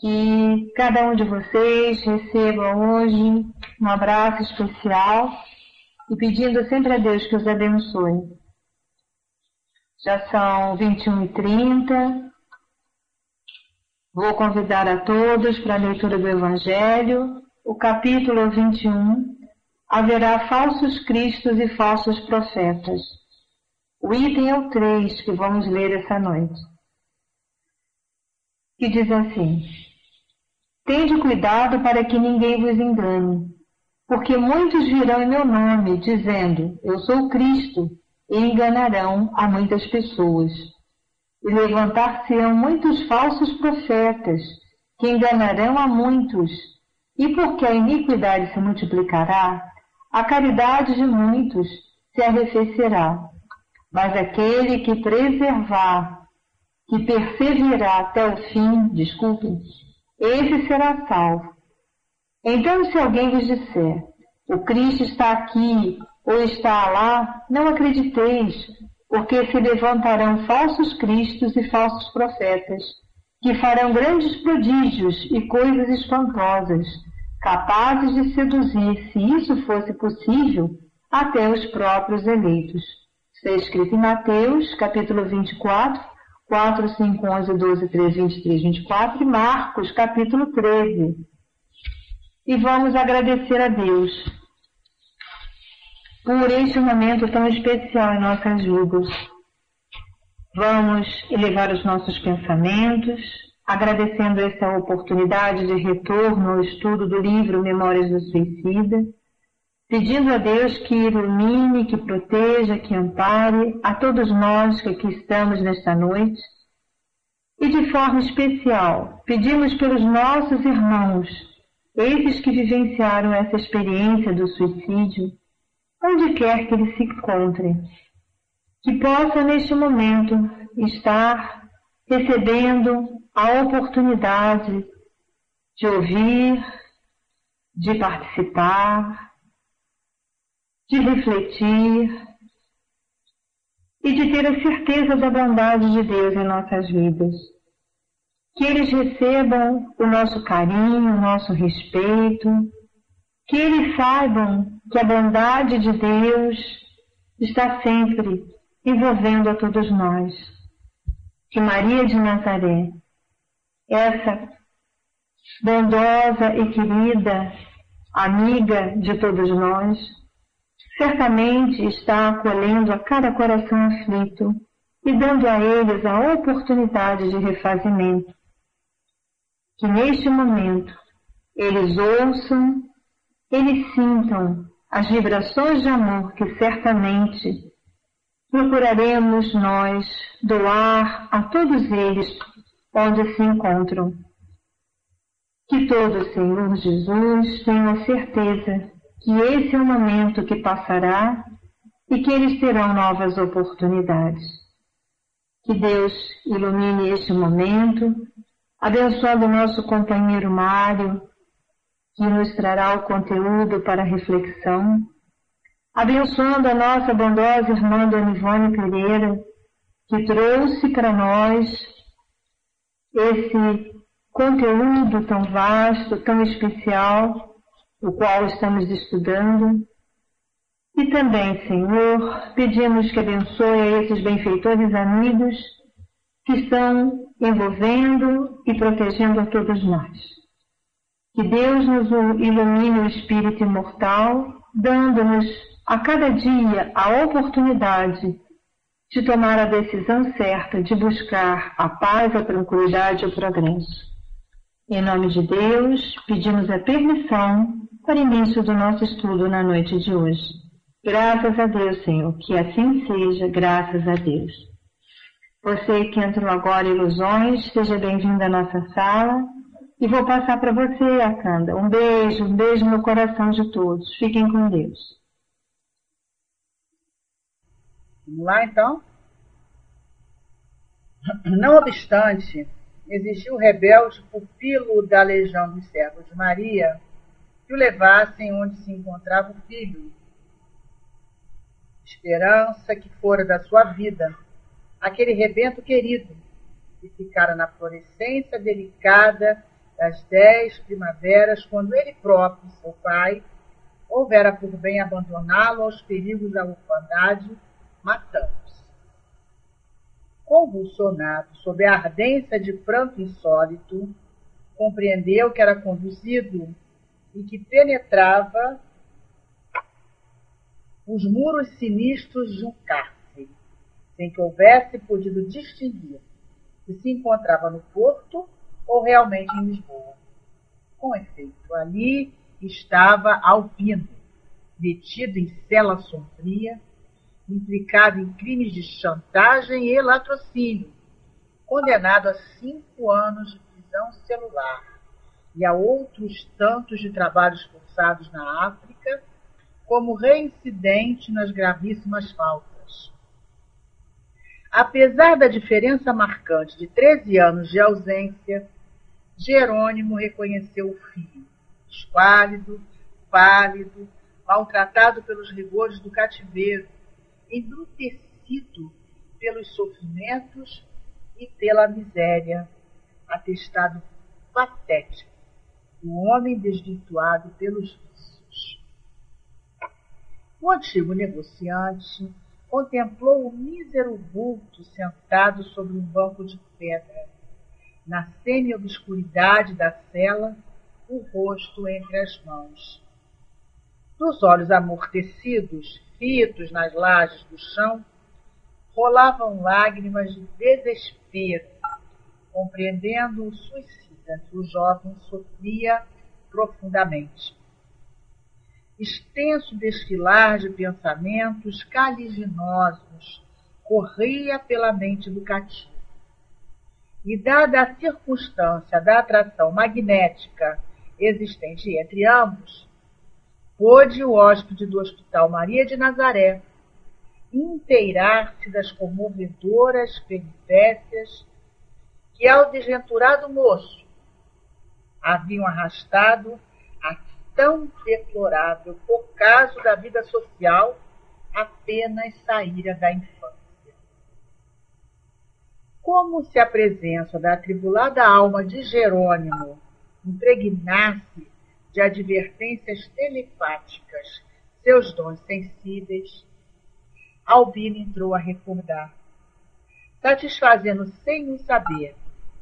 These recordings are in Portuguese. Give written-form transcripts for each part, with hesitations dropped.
Que cada um de vocês receba hoje um abraço especial e pedindo sempre a Deus que os abençoe. Já são 21h30. Vou convidar a todos para a leitura do Evangelho. O capítulo 21. Haverá falsos cristos e falsos profetas. O item é o 3 que vamos ler essa noite. Que diz assim: Tende cuidado para que ninguém vos engane, porque muitos virão em meu nome, dizendo, eu sou Cristo, e enganarão a muitas pessoas. E levantar-se-ão muitos falsos profetas, que enganarão a muitos. E porque a iniquidade se multiplicará, a caridade de muitos se arrefecerá. Mas aquele que perseverar até o fim, esse será salvo. Então, se alguém vos disser, o Cristo está aqui ou está lá, não acrediteis, porque se levantarão falsos cristos e falsos profetas, que farão grandes prodígios e coisas espantosas, capazes de seduzir, se isso fosse possível, até os próprios eleitos. Está escrito em Mateus, capítulo 24, 4, 5, 11, 12, 13, 23, 24 e Marcos, capítulo 13. E vamos agradecer a Deus por este momento tão especial em nossas vidas. Vamos elevar os nossos pensamentos, agradecendo essa oportunidade de retorno ao estudo do livro Memórias do Suicida, pedindo a Deus que ilumine, que proteja, que ampare a todos nós que aqui estamos nesta noite. E de forma especial, pedimos pelos nossos irmãos, esses que vivenciaram essa experiência do suicídio, onde quer que eles se encontrem, que possam neste momento estar recebendo a oportunidade de ouvir, de participar, de refletir e de ter a certeza da bondade de Deus em nossas vidas. Que eles recebam o nosso carinho, o nosso respeito, que eles saibam que a bondade de Deus está sempre envolvendo a todos nós. Que Maria de Nazaré, essa bondosa e querida amiga de todos nós, certamente está acolhendo a cada coração aflito e dando a eles a oportunidade de refazimento. Que neste momento eles ouçam, eles sintam as vibrações de amor que certamente procuraremos nós doar a todos eles onde se encontram. Que todos, Senhor Jesus, tenham a certeza que esse é o momento que passará e que eles terão novas oportunidades. Que Deus ilumine este momento, abençoando o nosso companheiro Mário, que nos trará o conteúdo para reflexão, abençoando a nossa bondosa irmã Dona Ivone Pereira, que trouxe para nós esse conteúdo tão vasto, tão especial, o qual estamos estudando. E também, Senhor, pedimos que abençoe a esses benfeitores amigos que estão envolvendo e protegendo a todos nós. Que Deus nos ilumine o espírito imortal, dando-nos a cada dia a oportunidade de tomar a decisão certa de buscar a paz, a tranquilidade e o progresso. Em nome de Deus, pedimos a permissão para o início do nosso estudo na noite de hoje. Graças a Deus, Senhor, que assim seja, graças a Deus. Você que entrou agora em Ilusões, seja bem-vindo à nossa sala. E vou passar para você, Akanda. Um beijo no coração de todos. Fiquem com Deus. Vamos lá, então? Não obstante, existiu rebelde pupilo da legião dos servos de Maria que o levassem onde se encontrava o filho. Esperança que fora da sua vida, aquele rebento querido, que ficara na florescência delicada das 10 primaveras, quando ele próprio, seu pai, houvera por bem abandoná-lo aos perigos da orfandade, matando-se. Convulsionado, sob a ardência de pranto insólito, compreendeu que era conduzido e que penetrava os muros sinistros de um cárcere, sem que houvesse podido distinguir se se encontrava no Porto ou realmente em Lisboa. Com efeito, ali estava Albino, metido em cela sombria, implicado em crimes de chantagem e latrocínio, condenado a 5 anos de prisão celular e a outros tantos de trabalhos forçados na África, como reincidente nas gravíssimas faltas. Apesar da diferença marcante de 13 anos de ausência, Jerônimo reconheceu o filho, esquálido, pálido, maltratado pelos rigores do cativeiro, embrutecido pelos sofrimentos e pela miséria, atestado patético, o homem desvirtuado pelos vícios. O antigo negociante contemplou o mísero vulto sentado sobre um banco de pedra, na semi-obscuridade da cela, o rosto entre as mãos. Dos olhos amortecidos, fitos nas lajes do chão, rolavam lágrimas de desespero, compreendendo o suicida que o jovem sofria profundamente. Extenso desfilar de pensamentos caliginosos corria pela mente do cativo. E, dada a circunstância da atração magnética existente entre ambos, pôde o hóspede do Hospital Maria de Nazaré inteirar-se das comovedoras peripécias que ao desventurado moço haviam arrastado a tão deplorável ocaso da vida social apenas saíra da infância. Como se a presença da atribulada alma de Jerônimo impregnasse de advertências telepáticas seus dons sensíveis, Albino entrou a recordar, satisfazendo sem o saber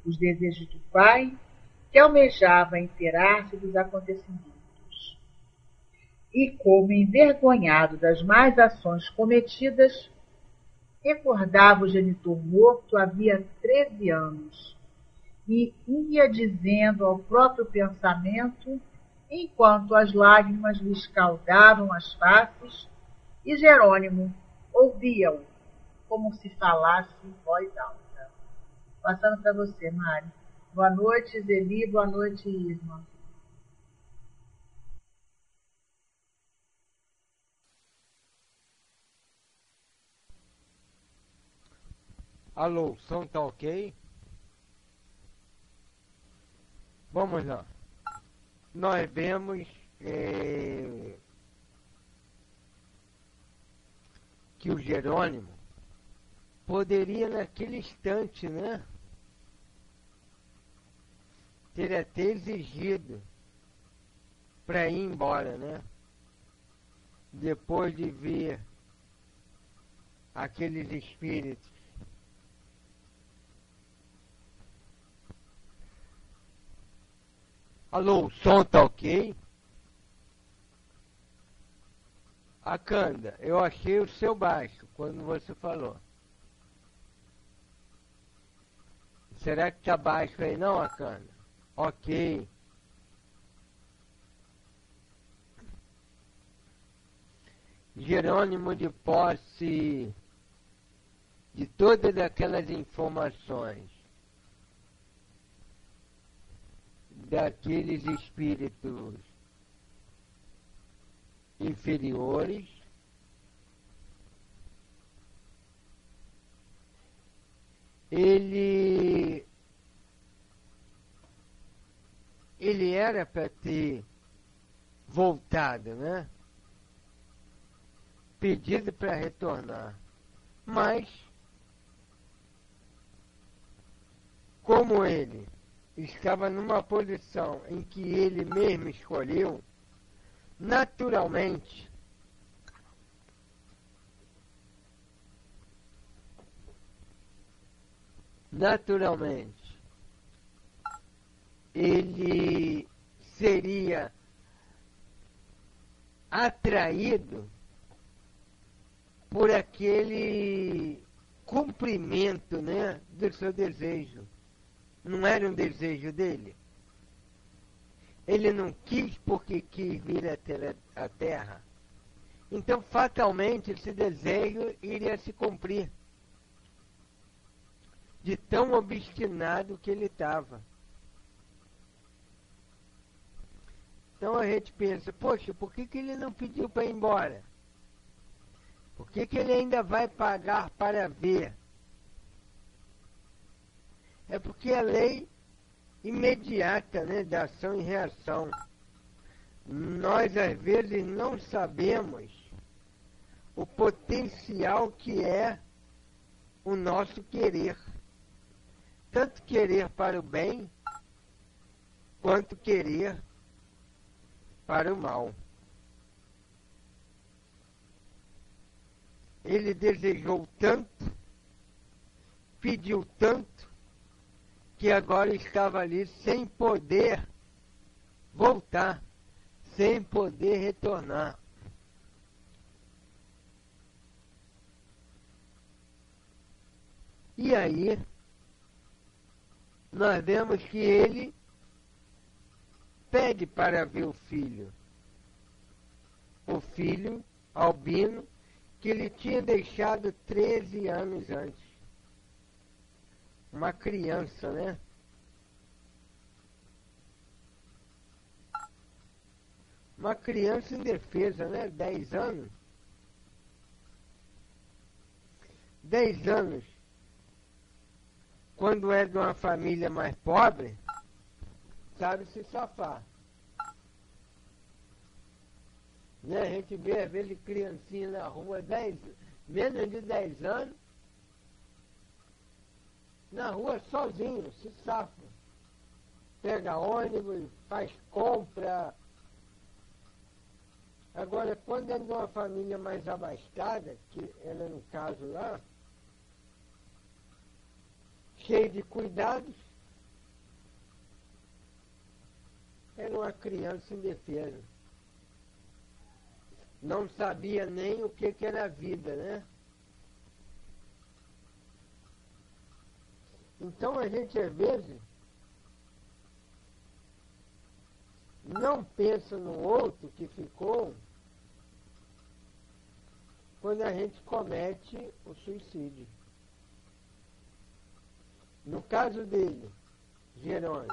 os desejos do pai, que almejava inteirar-se dos acontecimentos. E, como envergonhado das más ações cometidas, recordava o genitor morto havia 13 anos e ia dizendo ao próprio pensamento, enquanto as lágrimas lhe escaldavam as faces, e Jerônimo ouvia-o como se falasse em voz alta. Passando para você, Mari. Boa noite, Zeli. Boa noite, Irma. Alô, o som tá ok? Vamos lá. Nós vemos que o Jerônimo poderia naquele instante, né, ter até exigido para ir embora, né? Depois de ver aqueles espíritos. Alô, o som tá ok? Akanda, eu achei o seu baixo quando você falou. Será que tá baixo aí não, Akanda? Ok. Jerônimo, de posse de todas aquelas informações daqueles espíritos inferiores, ele era para ter voltado, né? Pedido para retornar, mas como ele estava numa posição em que ele mesmo escolheu, naturalmente, ele seria atraído por aquele cumprimento, né, do seu desejo. Não era um desejo dele. Ele não quis porque quis vir até a Terra. Então, fatalmente, esse desejo iria se cumprir. De tão obstinado que ele estava. Então a gente pensa, poxa, por que ele não pediu para ir embora? Por que ele ainda vai pagar para ver? É porque a lei imediata, né, da ação e reação. Nós, às vezes, não sabemos o potencial que é o nosso querer. Tanto querer para o bem, quanto querer para o mal. Ele desejou tanto, pediu tanto, que agora estava ali sem poder voltar, sem poder retornar. E aí, nós vemos que ele pede para ver o filho albino, que ele tinha deixado 13 anos antes. Uma criança, né? Uma criança indefesa, né? 10 anos. 10 anos. Quando é de uma família mais pobre, sabe se safar. Né? A gente vê, às vezes, criancinha na rua, menos de 10 anos, na rua sozinho, se safa. Pega ônibus, faz compra. Agora, quando é de uma família mais abastada, que ela no caso lá, cheio de cuidados, era uma criança indefesa. Não sabia nem o que era a vida, né? Então a gente, às vezes, não pensa no outro que ficou quando a gente comete o suicídio. No caso dele, Jerônimo,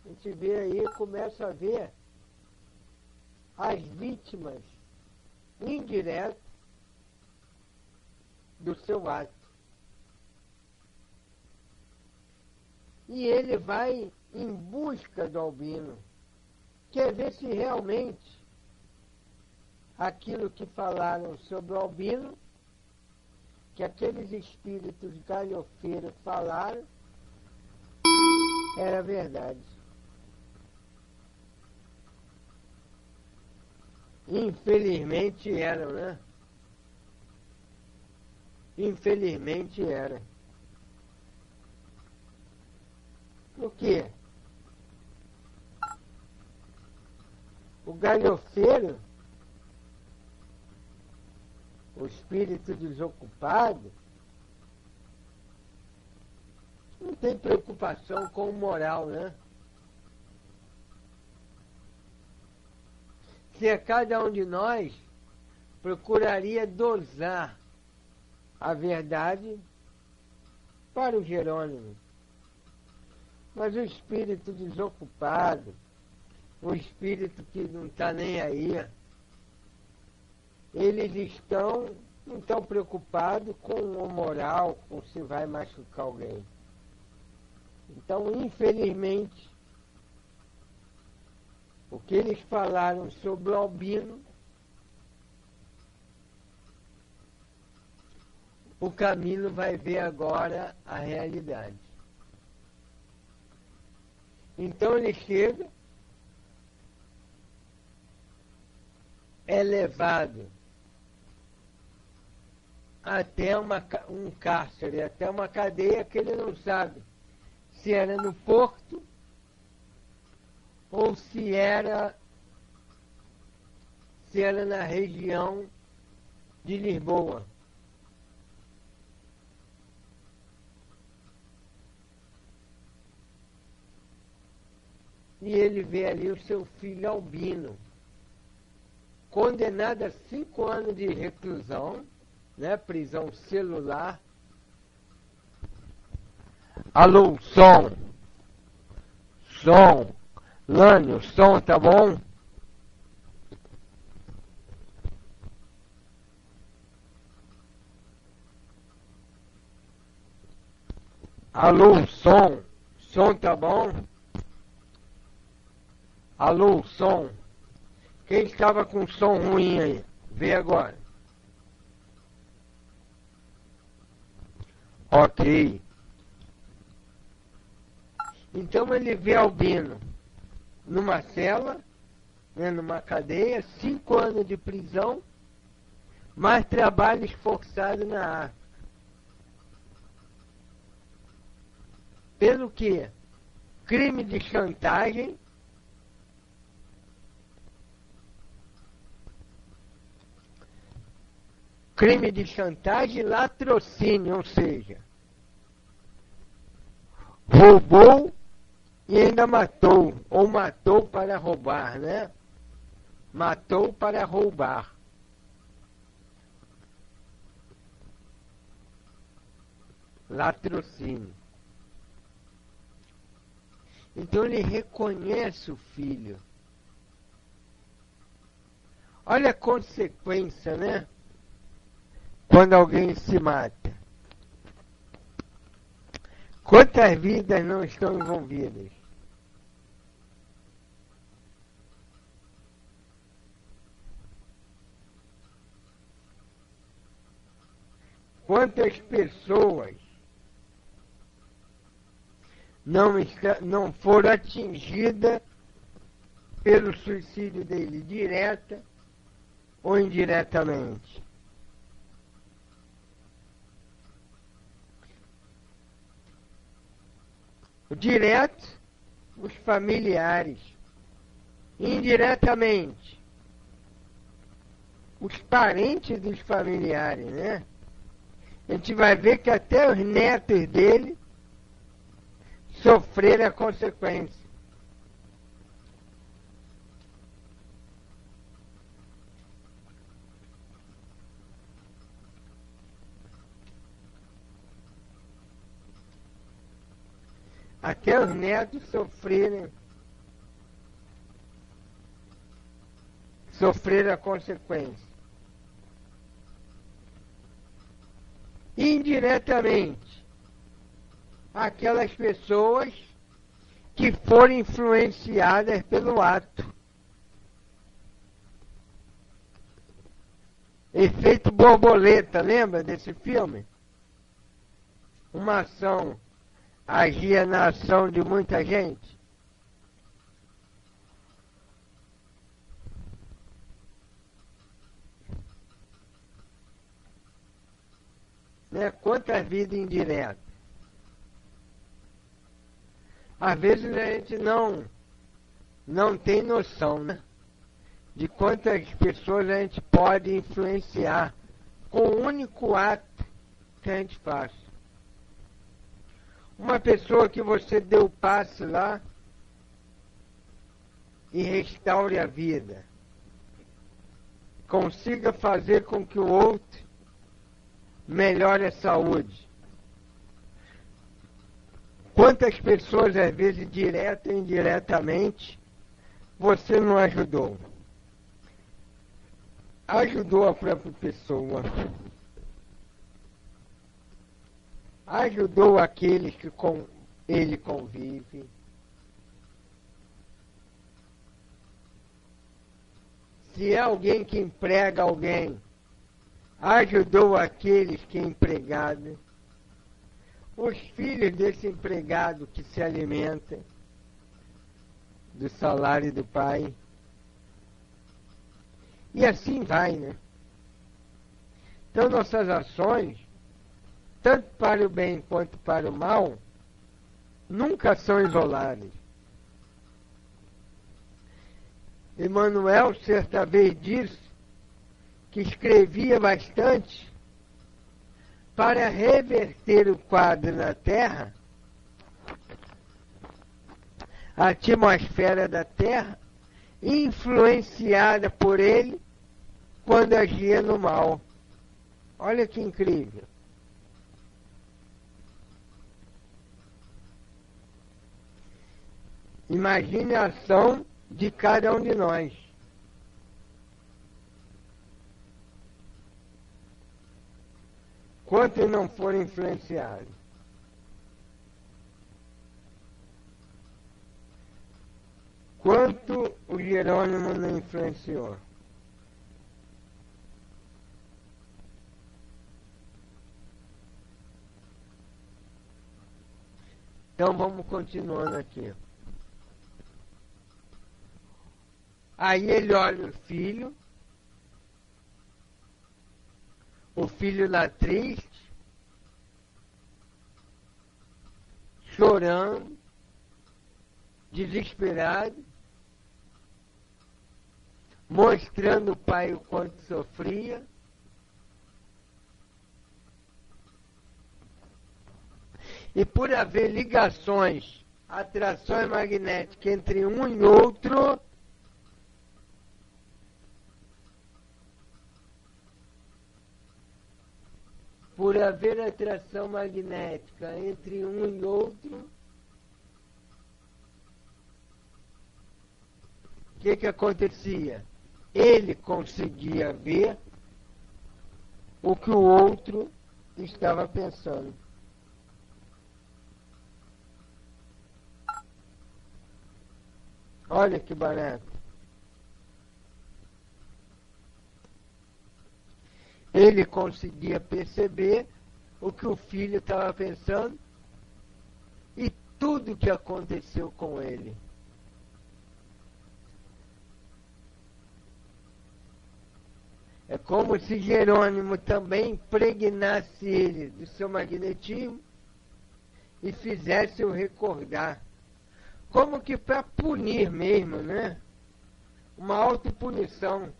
a gente vê aí, começa a ver as vítimas indiretas do seu ato. E ele vai em busca do albino, quer ver se realmente aquilo que falaram sobre o albino, que aqueles espíritos galhofeiros falaram, era verdade. Infelizmente era, né? Infelizmente era. Por quê? O galhofeiro, o espírito desocupado, não tem preocupação com o moral, né? Se a cada um de nós procuraria dosar a verdade para o Jerônimo. Mas o espírito desocupado, o espírito que não está nem aí, eles não estão preocupados com o moral, com se vai machucar alguém. Então, infelizmente, o que eles falaram sobre o albino, o Camilo vai ver agora a realidade. Então ele chega, é levado até um cárcere, até uma cadeia que ele não sabe se era no Porto ou se era na região de Lisboa. E ele vê ali o seu filho Albino, condenado a 5 anos de reclusão, né, prisão celular. Alô, som. Lânio, som, tá bom? Alô, som. Som, tá bom? Alô, som. Quem estava com som ruim aí? Vê agora. Ok. Então ele vê Albino numa cela, né, numa cadeia, 5 anos de prisão, mais trabalho esforçado na arte. Pelo que? Crime de chantagem, e latrocínio, ou seja, roubou e ainda matou, ou matou para roubar, né? Matou para roubar. Latrocínio. Então ele reconhece o filho. Olha a consequência, né? Quando alguém se mata. Quantas vidas não estão envolvidas? Quantas pessoas não foram atingidas pelo suicídio dele, direta ou indiretamente? Direto, os familiares. Indiretamente, os parentes dos familiares, né? A gente vai ver que até os netos dele sofreram a consequência. Até os netos sofreram a consequência. Indiretamente, aquelas pessoas que foram influenciadas pelo ato. Efeito borboleta, lembra desse filme? Uma ação agia na ação de muita gente. Né? Quantas vidas indiretas? Às vezes a gente não tem noção, né? De quantas pessoas a gente pode influenciar com o único ato que a gente faz. Uma pessoa que você deu passe lá e restaure a vida. Consiga fazer com que o outro melhore a saúde. Quantas pessoas, às vezes, direta e indiretamente, você não ajudou? Ajudou a própria pessoa. Ajudou aqueles que com ele convive. Se é alguém que emprega alguém, ajudou aqueles que é empregado. Os filhos desse empregado que se alimentam, do salário do pai. E assim vai, né? Então nossas ações, tanto para o bem quanto para o mal, nunca são isoladas. Emmanuel, certa vez, disse que escrevia bastante para reverter o quadro na Terra, a atmosfera da Terra, influenciada por ele quando agia no mal. Olha que incrível. Imagine a ação de cada um de nós. Quantos não foram influenciados? Quanto o Jerônimo não influenciou? Então vamos continuando aqui. Aí ele olha o filho lá triste, chorando, desesperado, mostrando o pai o quanto sofria. E por haver ligações, atrações magnéticas entre um e outro, por haver atração magnética entre um e outro, o que acontecia? Ele conseguia ver o que o outro estava pensando. Olha que barato. Ele conseguia perceber o que o filho estava pensando e tudo o que aconteceu com ele. É como se Jerônimo também impregnasse ele do seu magnetismo e fizesse-o recordar. Como que para punir mesmo, né? Uma autopunição.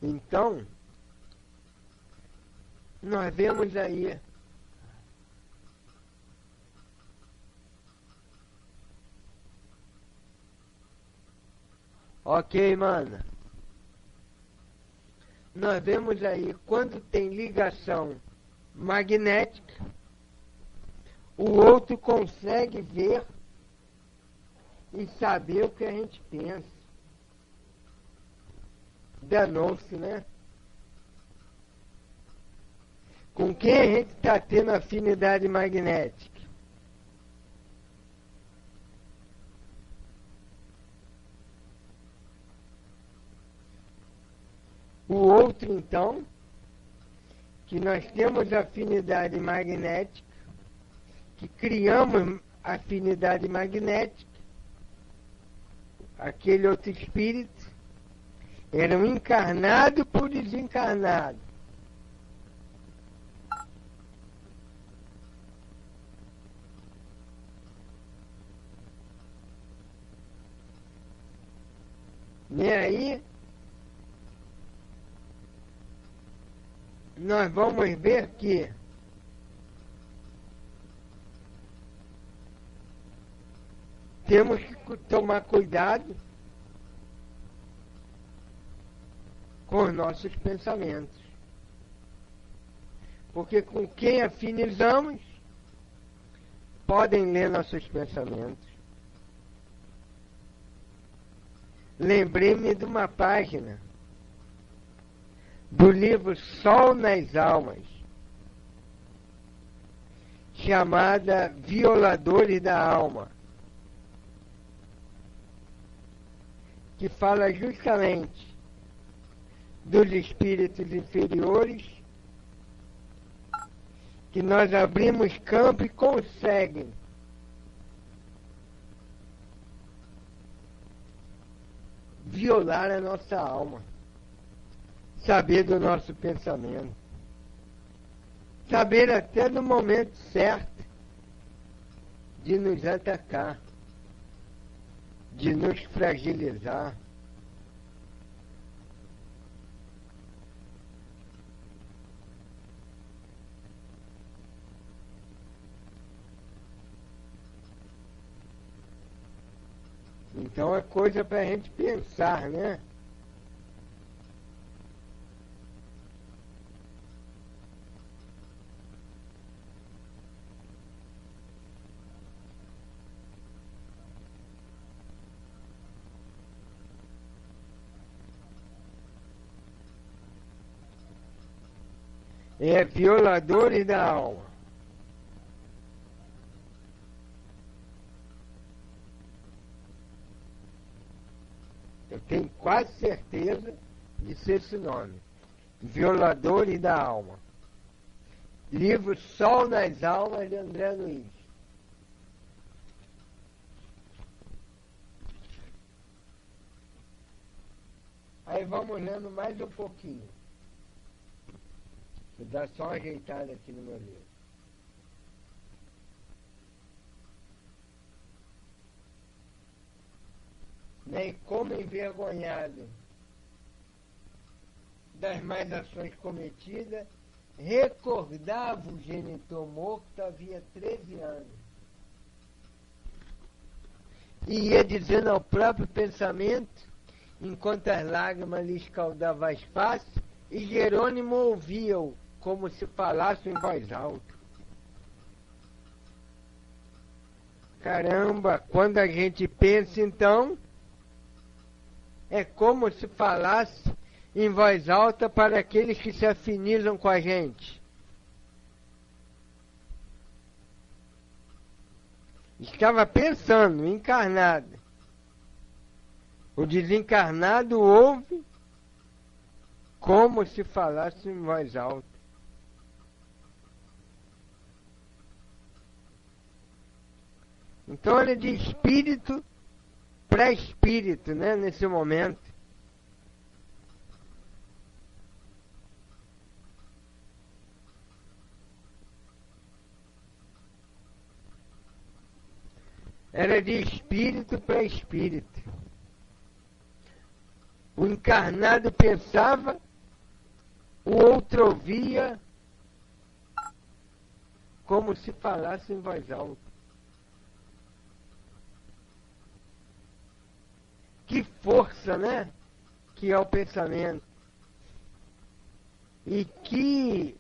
Então, nós vemos aí ok, mano. Nós vemos aí quando tem ligação magnética, o outro consegue ver e saber o que a gente pensa. Danou-se, né? Com quem a gente está tendo afinidade magnética? O outro, então, que nós temos afinidade magnética, que criamos afinidade magnética, aquele outro espírito, era um encarnado por desencarnado. E aí, nós vamos ver que temos que tomar cuidado com os nossos pensamentos. Porque com quem afinizamos, podem ler nossos pensamentos. Lembrei-me de uma página do livro Sol nas Almas, chamada Violadores da Alma, que fala justamente dos espíritos inferiores, que nós abrimos campo e conseguem violar a nossa alma, saber do nosso pensamento, saber até no momento certo de nos atacar, de nos fragilizar. Então é coisa para a gente pensar, né? É violadores da alma. Eu tenho quase certeza de ser esse nome. Violadores da Alma. Livro Sol nas Almas, de André Luiz. Aí vamos lendo mais um pouquinho. Vou dar só uma ajeitada aqui no meu livro. Nem como envergonhado das más ações cometidas, recordava o genitor morto havia 13 anos. E ia dizendo ao próprio pensamento, enquanto as lágrimas lhe escaldavam as faces, e Jerônimo ouvia-o como se falasse em voz alta. Caramba, quando a gente pensa então, é como se falasse em voz alta para aqueles que se afinizam com a gente. Estava pensando, encarnado. O desencarnado ouve como se falasse em voz alta. Então ele é de espírito para espírito, né, nesse momento. Era de espírito para espírito. O encarnado pensava, o outro ouvia, como se falasse em voz alta. Que força, né? Que é o pensamento. E que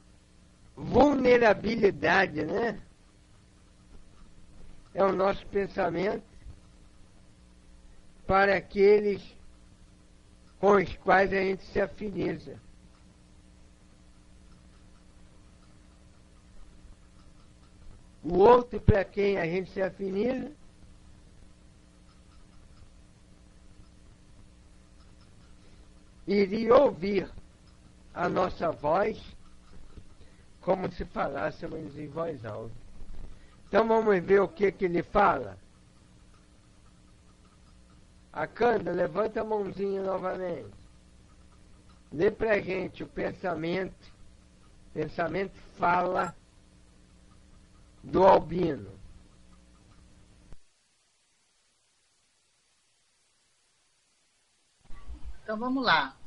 vulnerabilidade, né? É o nosso pensamento para aqueles com os quais a gente se afiniza. O outro para quem a gente se afiniza iria ouvir a nossa voz como se falássemos em voz alta. Então vamos ver o que ele fala. Akanda, levanta a mãozinha novamente. Lê pra gente o pensamento. Pensamento fala do Albino. Então vamos lá.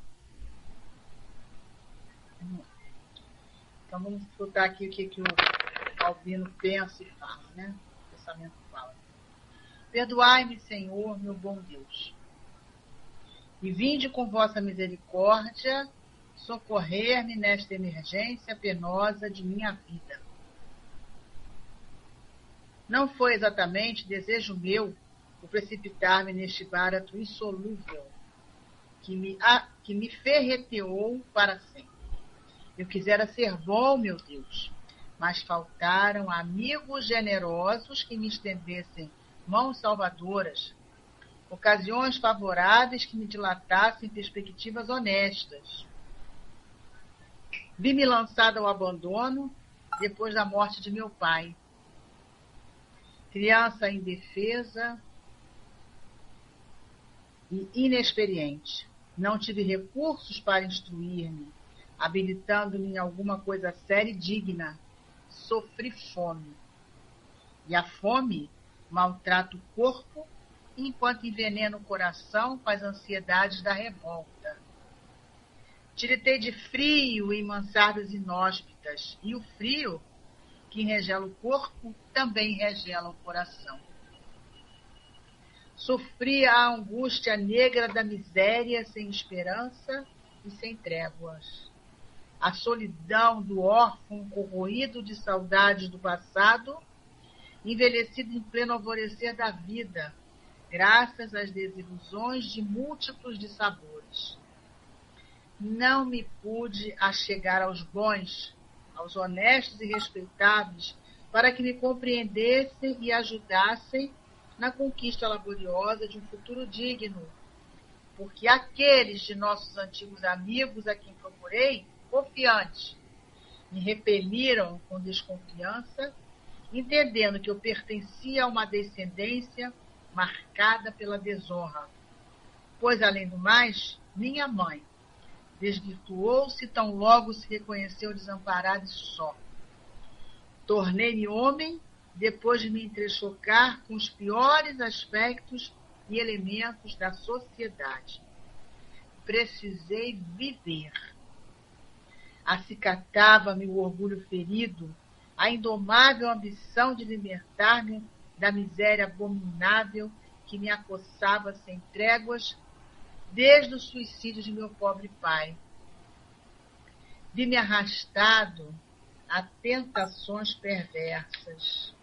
Então vamos escutar aqui o que o Albino pensa e fala, né? O pensamento fala. Perdoai-me, Senhor, meu bom Deus, e vinde com vossa misericórdia socorrer-me nesta emergência penosa de minha vida. Não foi exatamente desejo meu o precipitar-me neste barato insolúvel que me ferreteou para sempre. Eu quisera ser bom, meu Deus, mas faltaram amigos generosos que me estendessem mãos salvadoras, ocasiões favoráveis que me dilatassem perspectivas honestas. Vi-me lançada ao abandono depois da morte de meu pai. Criança indefesa e inexperiente. Não tive recursos para instruir-me, habilitando-me em alguma coisa séria e digna. Sofri fome. E a fome maltrata o corpo, enquanto envenena o coração com as ansiedades da revolta. Tiritei de frio em mansardas inóspitas, e o frio, que enregela o corpo, também enregela o coração. Sofri a angústia negra da miséria sem esperança e sem tréguas. A solidão do órfão corroído de saudades do passado, envelhecido em pleno alvorecer da vida, graças às desilusões de múltiplos dissabores. Não me pude achegar aos bons, aos honestos e respeitáveis, para que me compreendessem e ajudassem na conquista laboriosa de um futuro digno, porque aqueles de nossos antigos amigos a quem procurei, confiantes, me repeliram com desconfiança, entendendo que eu pertencia a uma descendência marcada pela desonra, pois, além do mais, minha mãe desvirtuou-se tão logo se reconheceu desamparada e só. Tornei-me homem depois de me entrechocar com os piores aspectos e elementos da sociedade. Precisei viver. Acicatava-me o orgulho ferido, a indomável ambição de libertar-me da miséria abominável que me acossava sem tréguas desde o suicídio de meu pobre pai. Vi-me arrastado a tentações perversas,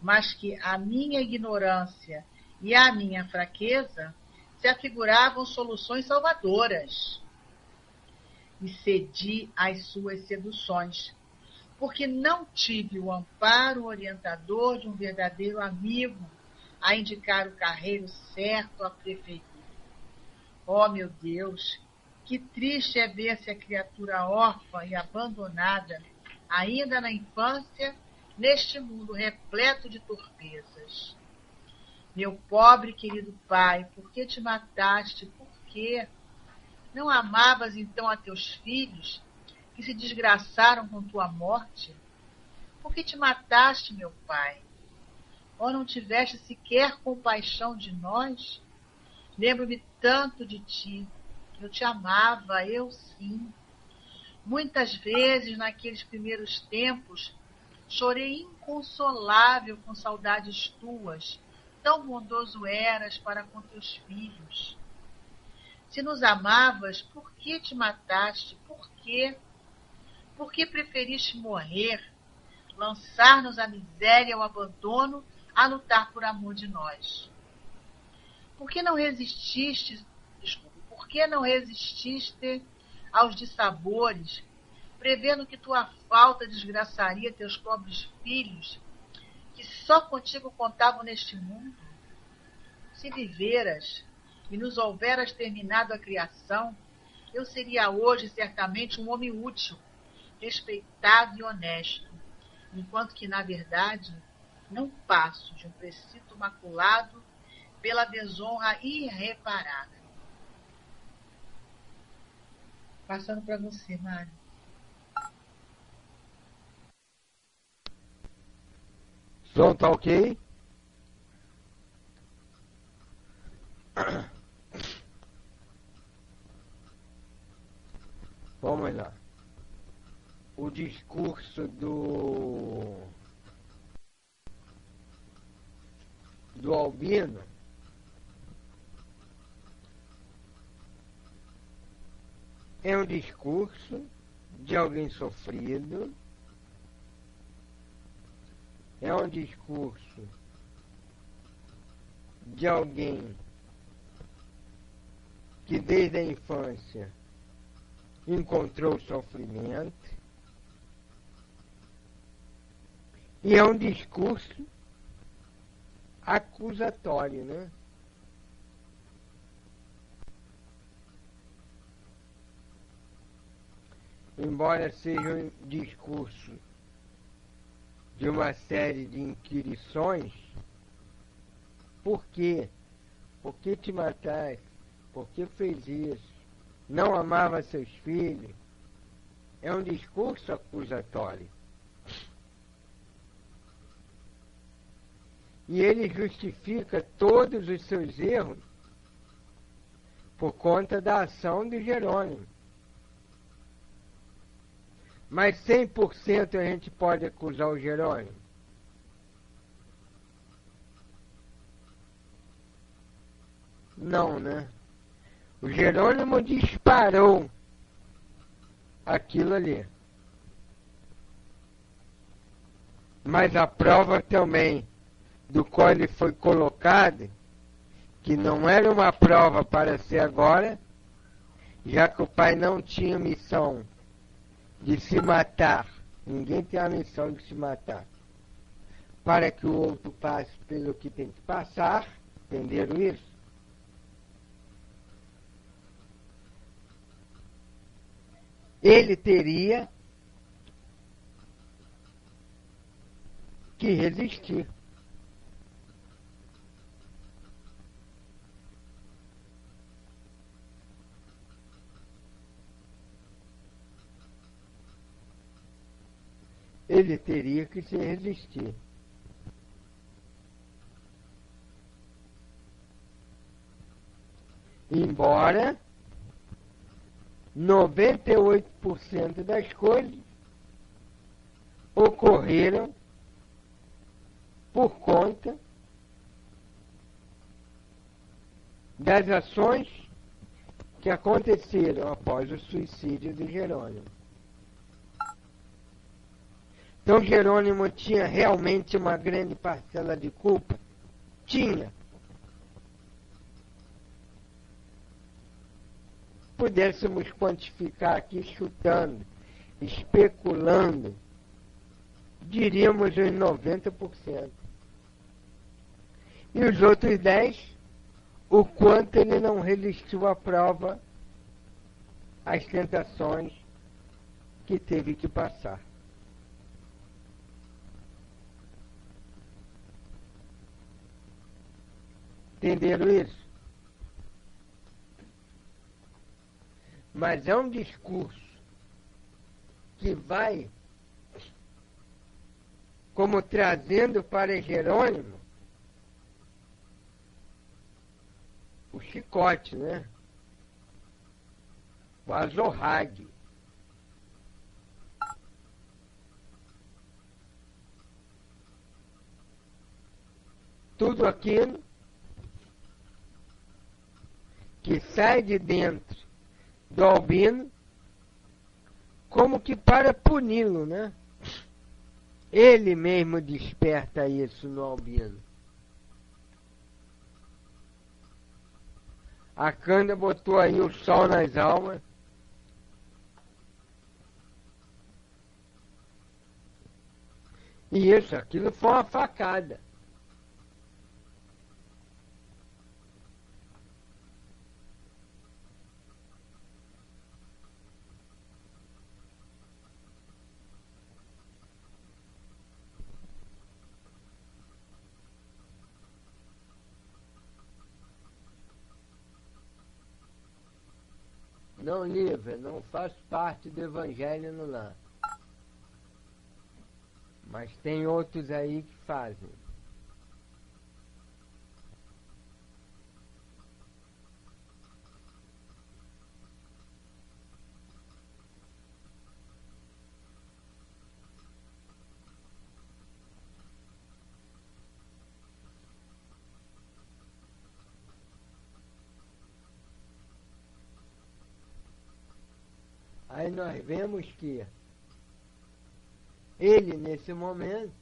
mas que a minha ignorância e a minha fraqueza se afiguravam soluções salvadoras. E cedi às suas seduções, porque não tive o amparo orientador de um verdadeiro amigo a indicar o carreiro certo à prefeitura. Oh, meu Deus, que triste é ver-se a criatura órfã e abandonada, ainda na infância, neste mundo repleto de torpezas. Meu pobre querido pai, por que te mataste? Por quê? Não amavas então a teus filhos, que se desgraçaram com tua morte? Por que te mataste, meu pai? Ou não tiveste sequer compaixão de nós? Lembro-me tanto de ti. Eu te amava, eu sim. Muitas vezes, naqueles primeiros tempos, chorei inconsolável com saudades tuas. Tão bondoso eras para com teus filhos. Se nos amavas, por que te mataste? Por quê? Por que preferiste morrer, lançar-nos à miséria e ao abandono, a lutar por amor de nós? Por que não resististe aos dissabores, prevendo que tua falta desgraçaria teus pobres filhos, que só contigo contavam neste mundo? Se viveras e nos houveras terminado a criação, eu seria hoje certamente um homem útil, respeitado e honesto, enquanto que, na verdade, não passo de um precito maculado pela desonra irreparável. Passando para você, Mário. Som tá ok? Vamos lá. O discurso do Albino é um discurso de alguém sofrido, é um discurso de alguém que desde a infância encontrou sofrimento, E é um discurso acusatório, né? Embora seja um discurso de uma série de inquirições, por quê? Por que te mataste? Por que fez isso? Não amava seus filhos? É um discurso acusatório. E ele justifica todos os seus erros por conta da ação de Jerônimo. Mas 100% a gente pode acusar o Jerônimo? Não, né? O Jerônimo disparou aquilo ali. Mas a prova também do qual ele foi colocado, que não era uma prova para ser agora, já que o pai não tinha missão de se matar. Ninguém tem a missão de se matar. Para que o outro passe pelo que tem que passar. Entenderam isso? Ele teria que resistir. Ele teria que se resistir. Embora 98% das coisas ocorreram por conta das ações que aconteceram após o suicídio de Jerônimo. Então Jerônimo tinha realmente uma grande parcela de culpa? Tinha. Pudéssemos quantificar aqui chutando, especulando, diríamos uns 90%. E os outros 10%, o quanto ele não resistiu à prova, às tentações que teve que passar. Entenderam isso? Mas é um discurso que vai como trazendo para Jerônimo o chicote, né? O azorrague. Tudo aquilo que sai de dentro do Albino, como que para puni-lo, né? Ele mesmo desperta isso no Albino. A Cândida botou aí o sol nas almas. E isso, aquilo foi uma facada. Não, Lívia, não faço parte do Evangelho no Lar. Mas tem outros aí que fazem. Aí nós vemos que ele, nesse momento,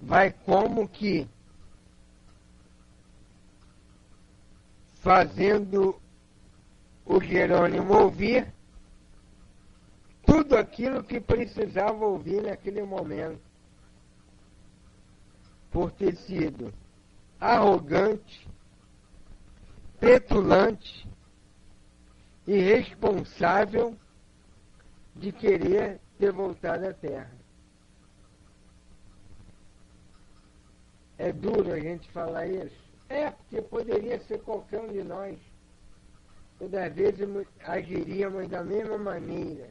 vai como que fazendo o Jerônimo ouvir tudo aquilo que precisava ouvir naquele momento, por ter sido arrogante, petulante e responsável de querer ter voltado à Terra. É duro a gente falar isso? É, porque poderia ser qualquer um de nós. Todas as vezes agiríamos da mesma maneira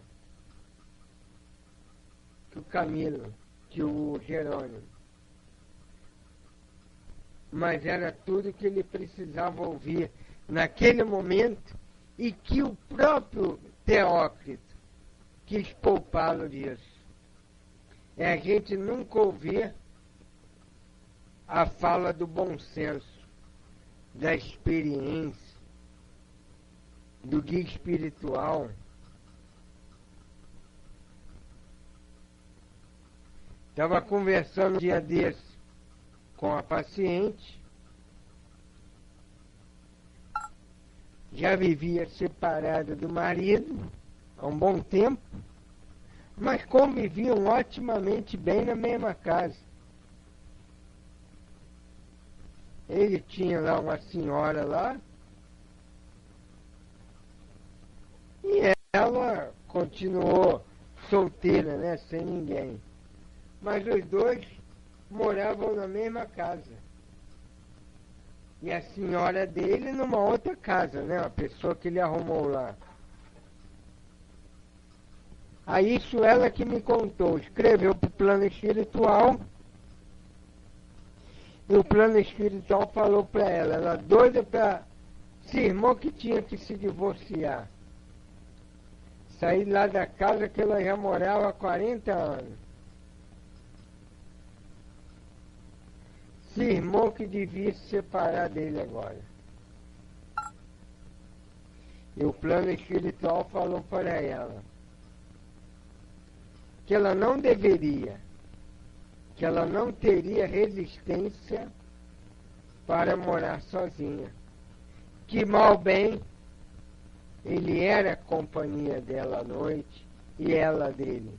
que o Camilo, que o Jerônimo. Mas era tudo que ele precisava ouvir naquele momento e que o próprio Teócrito quis poupá-lo disso. É a gente nunca ouvir a fala do bom senso, da experiência, do guia espiritual. Estava conversando um dia desse com a paciente, já vivia separada do marido há um bom tempo, mas conviviam otimamente bem na mesma casa. Ele tinha lá uma senhora lá, e ela continuou solteira, né, sem ninguém. Mas os dois moravam na mesma casa. E a senhora dele numa outra casa, né, a pessoa que ele arrumou lá. Aí isso ela que me contou, escreveu para o plano espiritual, e o plano espiritual falou para ela doida para cismou que tinha que se divorciar. Sair lá da casa que ela já morava há 40 anos. Cismou que devia se separar dele agora. E o plano espiritual falou para ela que ela não deveria, que ela não teria resistência para morar sozinha. Que mal bem ele era a companhia dela à noite e ela dele.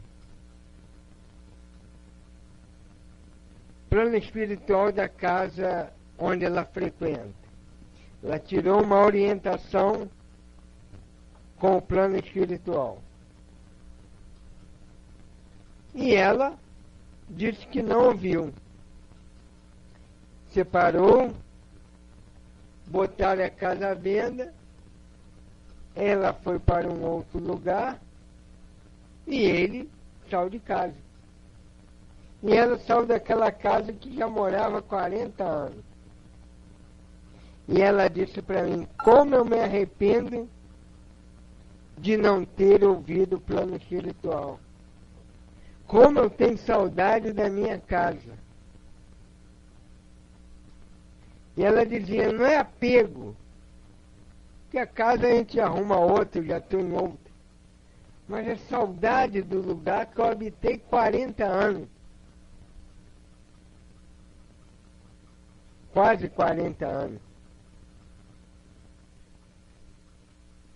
Plano espiritual da casa onde ela frequenta. Ela tirou uma orientação com o plano espiritual. E ela disse que não ouviu. Separou, botaram a casa à venda, ela foi para um outro lugar e ele saiu de casa. E ela saiu daquela casa que já morava há 40 anos. E ela disse para mim, como eu me arrependo de não ter ouvido o plano espiritual. Como eu tenho saudade da minha casa. E ela dizia, não é apego, que a casa a gente arruma outra, eu já estou em outra. Mas é saudade do lugar que eu habitei 40 anos. Quase 40 anos.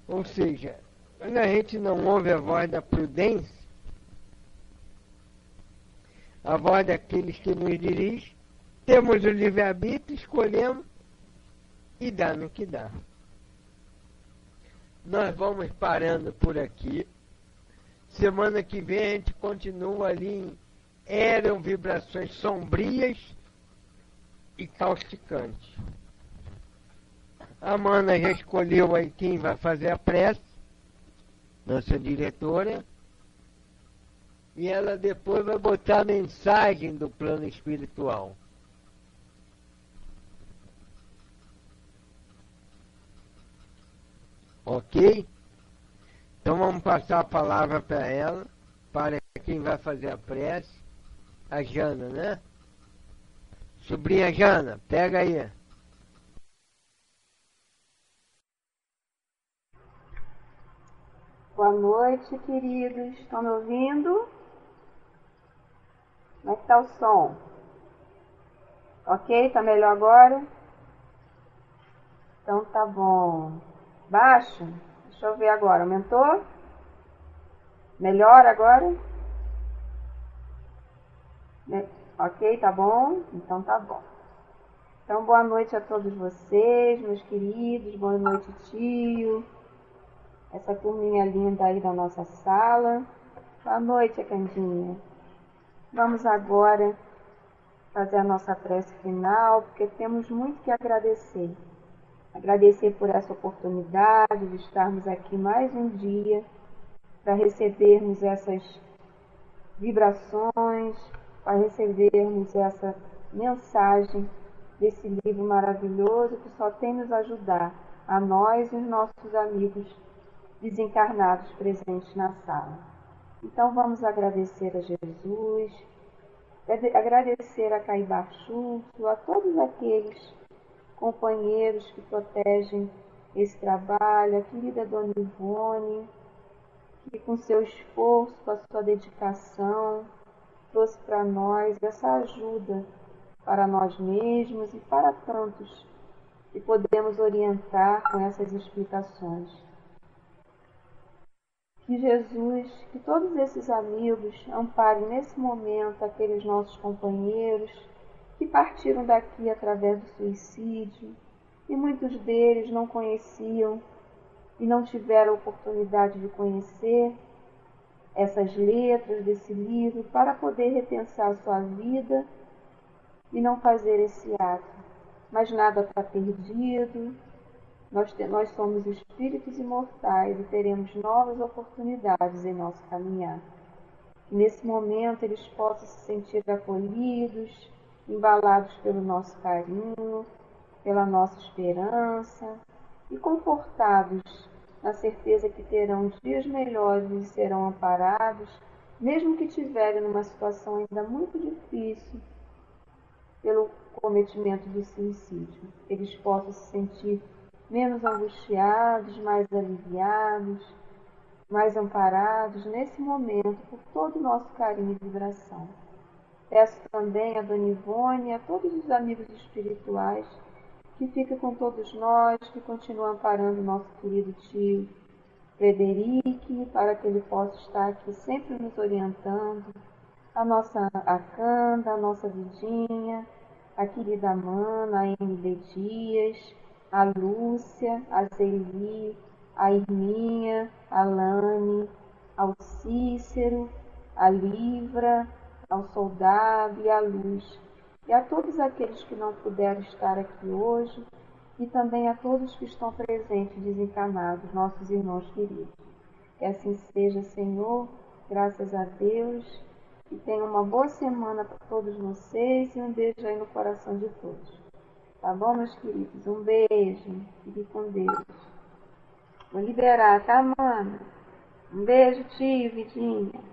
Ou seja, quando a gente não ouve a voz da prudência, a voz daqueles que nos dirigem, temos o livre-arbítrio, escolhemos e dá no que dá. Nós vamos parando por aqui. Semana que vem a gente continua ali em Eram Vibrações Sombrias e Causticantes. A Mana já escolheu aí quem vai fazer a prece, nossa diretora. E ela depois vai botar a mensagem do plano espiritual. Ok? Então vamos passar a palavra para ela, para quem vai fazer a prece. A Jana, né? Sobrinha Jana, pega aí. Boa noite, queridos. Estão me ouvindo? Como é que tá o som? Ok? Tá melhor agora? Então tá bom. Baixo? Deixa Deixa eu ver agora. Aumentou? Melhor agora? Ok, tá bom? Então tá bom. Então, boa noite a todos vocês, meus queridos. Boa noite, tio. Essa turminha linda aí da nossa sala. Boa noite, Candinha. Vamos agora fazer a nossa prece final, porque temos muito que agradecer. Agradecer por essa oportunidade de estarmos aqui mais um dia para recebermos essas vibrações, para recebermos essa mensagem desse livro maravilhoso que só tem nos ajudar, a nós e os nossos amigos desencarnados presentes na sala. Então vamos agradecer a Jesus, agradecer a Caibar Schultz, a todos aqueles companheiros que protegem esse trabalho, a querida Dona Ivone, que com seu esforço, com a sua dedicação, trouxe para nós essa ajuda para nós mesmos e para tantos que podemos orientar com essas explicações. Que Jesus, que todos esses amigos amparem nesse momento aqueles nossos companheiros que partiram daqui através do suicídio e muitos deles não conheciam e não tiveram a oportunidade de conhecer essas letras desse livro para poder repensar a sua vida e não fazer esse ato. Mas nada está perdido, nós somos espíritos imortais e teremos novas oportunidades em nosso caminhar. Que nesse momento eles possam se sentir acolhidos, embalados pelo nosso carinho, pela nossa esperança e confortados na certeza que terão dias melhores e serão amparados, mesmo que estiverem numa situação ainda muito difícil pelo cometimento do suicídio. Eles possam se sentir menos angustiados, mais aliviados, mais amparados nesse momento por todo o nosso carinho e vibração. Peço também a Dona Ivone e a todos os amigos espirituais que fiquem com todos nós, que continuam amparando o nosso querido tio Frederico, para que ele possa estar aqui sempre nos orientando, a nossa Acanda, a nossa Vidinha, a querida Mana, a Emily Dias, a Lúcia, a Zeli, a Irminha, a Lani, ao Cícero, a Livra, ao Soldado e à Luz, e a todos aqueles que não puderam estar aqui hoje, e também a todos que estão presentes desencarnados, nossos irmãos queridos. Que assim seja, Senhor, graças a Deus, e tenha uma boa semana para todos vocês, e um beijo aí no coração de todos. Tá bom, meus queridos? Um beijo, fique com Deus. Vou liberar, tá, mano? Um beijo, tio, Vidinha.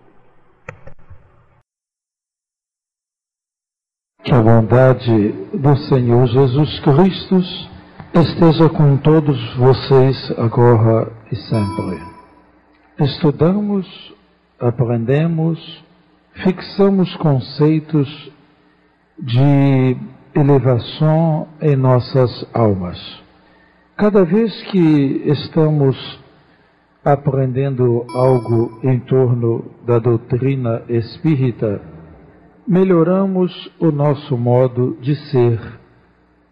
Que a bondade do Senhor Jesus Cristo esteja com todos vocês agora e sempre. Estudamos, aprendemos, fixamos conceitos de elevação em nossas almas. Cada vez que estamos aprendendo algo em torno da doutrina espírita, melhoramos o nosso modo de ser,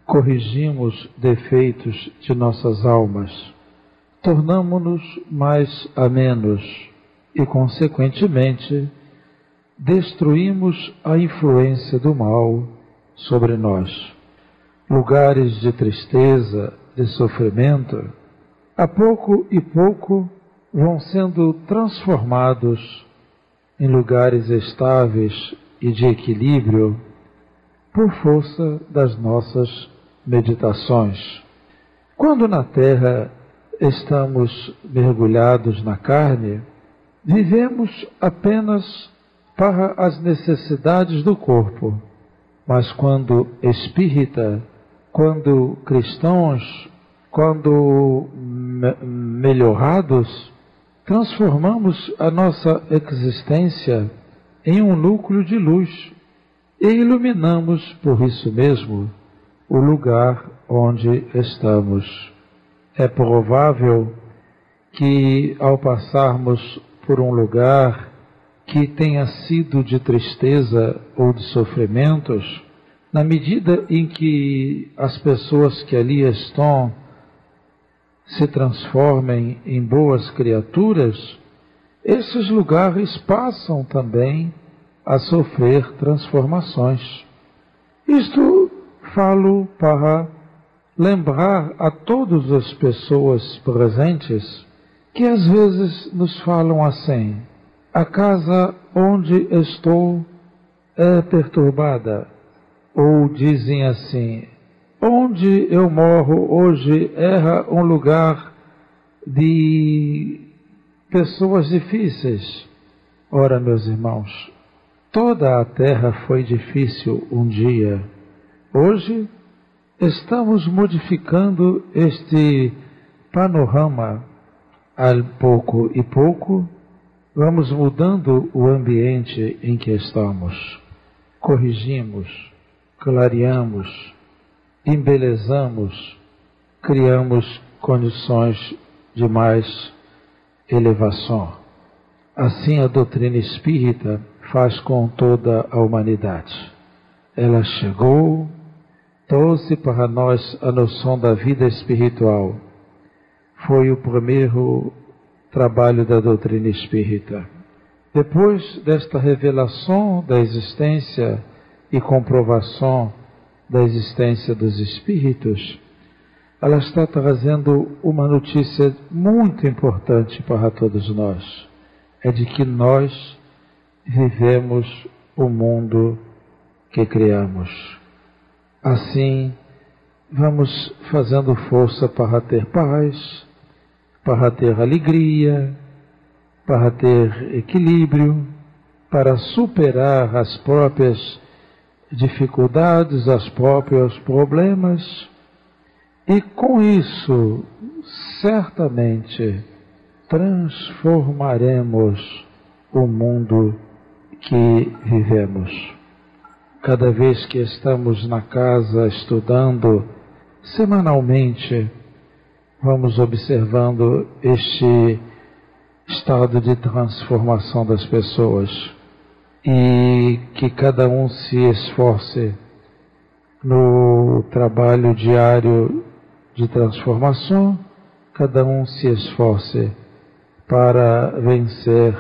corrigimos defeitos de nossas almas, tornamo-nos mais amenos e, consequentemente, destruímos a influência do mal sobre nós. Lugares de tristeza, de sofrimento, a pouco e pouco vão sendo transformados em lugares estáveis e de equilíbrio por força das nossas meditações. Quando na Terra estamos mergulhados na carne, vivemos apenas para as necessidades do corpo, mas quando espírita, quando cristãos, quando melhorados, transformamos a nossa existência em um núcleo de luz e iluminamos, por isso mesmo, o lugar onde estamos. É provável que ao passarmos por um lugar que tenha sido de tristeza ou de sofrimentos, na medida em que as pessoas que ali estão se transformem em boas criaturas, esses lugares passam também a sofrer transformações. Isto falo para lembrar a todas as pessoas presentes que às vezes nos falam assim: a casa onde estou é perturbada. Ou dizem assim: onde eu moro hoje era um lugar de pessoas difíceis. Ora, meus irmãos, toda a terra foi difícil um dia. Hoje estamos modificando este panorama. A pouco e pouco vamos mudando o ambiente em que estamos. Corrigimos, clareamos, embelezamos, criamos condições de mais elevação. Assim a doutrina espírita faz com toda a humanidade. Ela chegou, trouxe para nós a noção da vida espiritual. Foi o primeiro trabalho da doutrina espírita. Depois desta revelação da existência e comprovação da existência dos espíritos, ela está trazendo uma notícia muito importante para todos nós. É de que nós vivemos o mundo que criamos. Assim, vamos fazendo força para ter paz, para ter alegria, para ter equilíbrio, para superar as próprias dificuldades, os próprios problemas, e com isso, certamente, transformaremos o mundo que vivemos. Cada vez que estamos na casa estudando, semanalmente, vamos observando este estado de transformação das pessoas, e que cada um se esforce no trabalho diário de transformação, cada um se esforce para vencer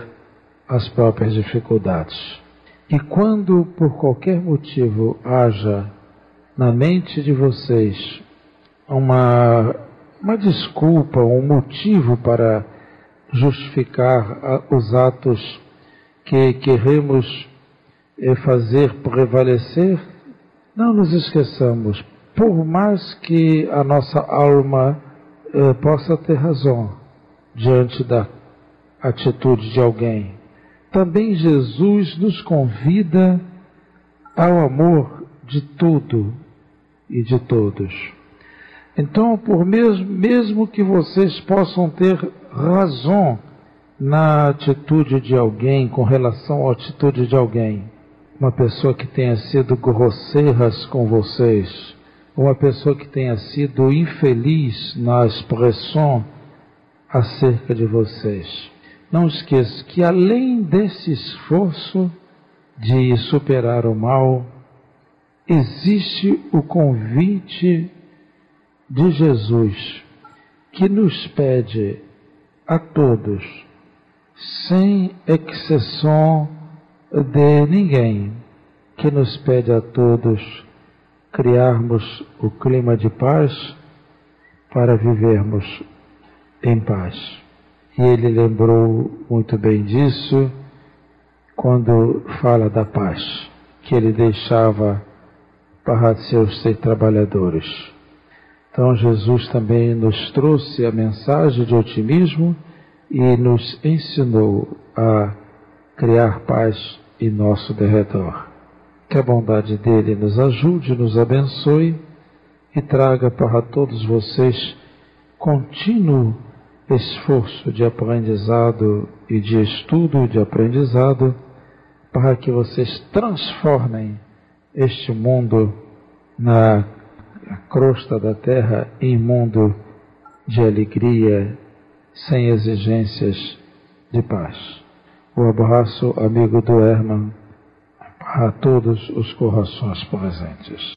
as próprias dificuldades. E quando por qualquer motivo haja na mente de vocês uma desculpa, um motivo para justificar os atos que queremos fazer prevalecer, não nos esqueçamos, por mais que a nossa alma possa ter razão diante da atitude de alguém, também Jesus nos convida ao amor de tudo e de todos. Então, mesmo que vocês possam ter razão na atitude de alguém, com relação à atitude de alguém, uma pessoa que tenha sido grosseiras com vocês, uma pessoa que tenha sido infeliz na expressão acerca de vocês, não esqueça que além desse esforço de superar o mal, existe o convite de Jesus, que nos pede a todos, sem exceção de ninguém, que nos pede a todos criarmos o clima de paz para vivermos em paz. E ele lembrou muito bem disso quando fala da paz que ele deixava para seus trabalhadores. Então Jesus também nos trouxe a mensagem de otimismo e nos ensinou a criar paz em nosso derredor. Que a bondade dele nos ajude, nos abençoe e traga para todos vocês contínuo esforço de aprendizado e de estudo de aprendizado, para que vocês transformem este mundo na crosta da terra em mundo de alegria, sem exigências de paz. O abraço, amigo do Hermann, a todos os corações presentes.